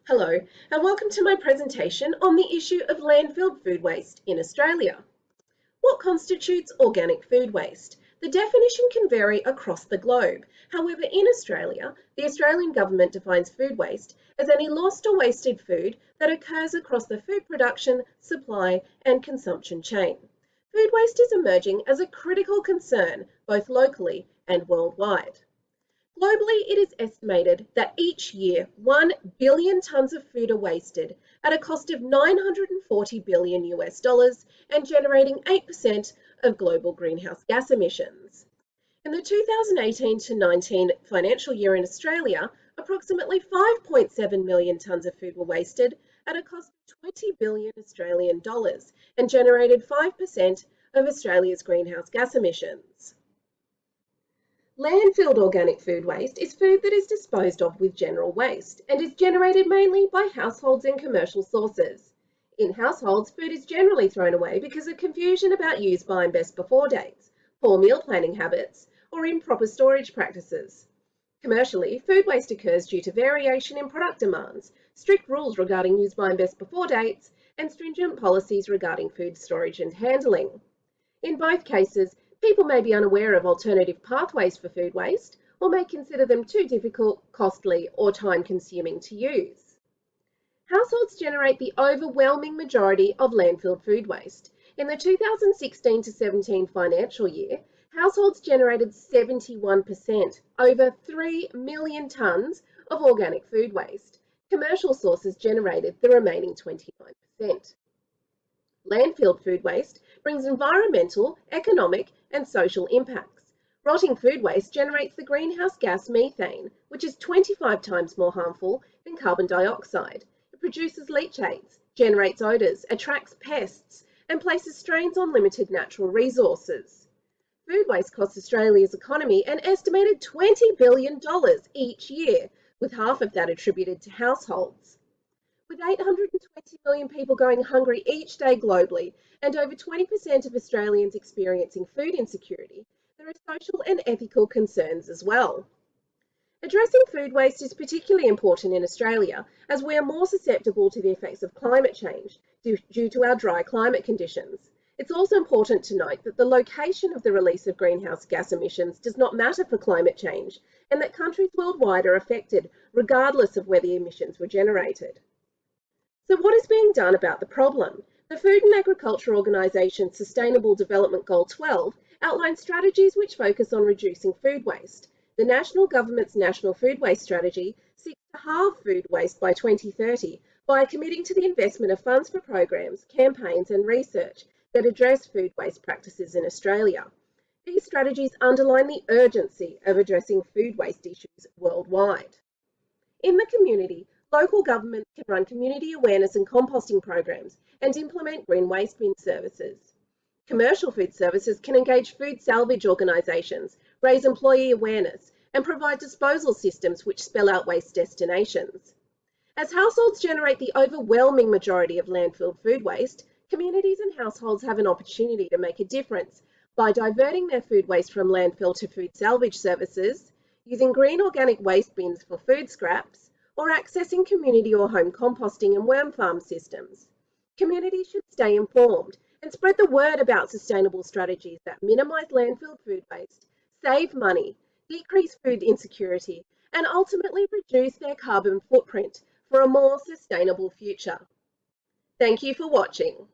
Hello, and welcome to my presentation on the issue of landfill food waste in Australia. What constitutes organic food waste? The definition can vary across the globe. However, in Australia, the Australian government defines food waste as any lost or wasted food that occurs across the food production, supply, and consumption chain. Food waste is emerging as a critical concern both locally and worldwide. Globally, it is estimated that each year 1 billion tonnes of food are wasted at a cost of $940 billion and generating 8% of global greenhouse gas emissions. In the 2018 to 19 financial year in Australia, approximately 5.7 million tonnes of food were wasted at a cost of 20 billion Australian dollars and generated 5% of Australia's greenhouse gas emissions. Landfilled organic food waste is food that is disposed of with general waste and is generated mainly by households and commercial sources. In households, food is generally thrown away because of confusion about use by and best before dates, poor meal planning habits, or improper storage practices. Commercially, food waste occurs due to variation in product demands, strict rules regarding use by and best before dates, and stringent policies regarding food storage and handling. In both cases, people may be unaware of alternative pathways for food waste or may consider them too difficult, costly, or time-consuming to use. Households generate the overwhelming majority of landfill food waste. In the 2016 to 17 financial year, households generated 71%, over 3 million tonnes of organic food waste. Commercial sources generated the remaining 29%. Landfill food waste brings environmental, economic, and social impacts. Rotting food waste generates the greenhouse gas methane, which is 25 times more harmful than carbon dioxide. It produces leachates, generates odours, attracts pests, and places strains on limited natural resources. Food waste costs Australia's economy an estimated $20 billion each year, with half of that attributed to households. With 820 million people going hungry each day globally and over 20% of Australians experiencing food insecurity, there are social and ethical concerns as well. Addressing food waste is particularly important in Australia as we are more susceptible to the effects of climate change due to our dry climate conditions. It's also important to note that the location of the release of greenhouse gas emissions does not matter for climate change and that countries worldwide are affected regardless of where the emissions were generated. So what is being done about the problem? The Food and Agriculture Organisation's Sustainable Development Goal 12 outlines strategies which focus on reducing food waste. The national government's National Food Waste Strategy seeks to halve food waste by 2030 by committing to the investment of funds for programs, campaigns and research that address food waste practices in Australia. These strategies underline the urgency of addressing food waste issues worldwide. In the community, local governments can run community awareness and composting programs and implement green waste bin services. Commercial food services can engage food salvage organisations, raise employee awareness, and provide disposal systems which spell out waste destinations. As households generate the overwhelming majority of landfill food waste, communities and households have an opportunity to make a difference by diverting their food waste from landfill to food salvage services, using green organic waste bins for food scraps, or accessing community or home composting and worm farm systems. Communities should stay informed and spread the word about sustainable strategies that minimise landfill food waste, save money, decrease food insecurity, and ultimately reduce their carbon footprint for a more sustainable future. Thank you for watching.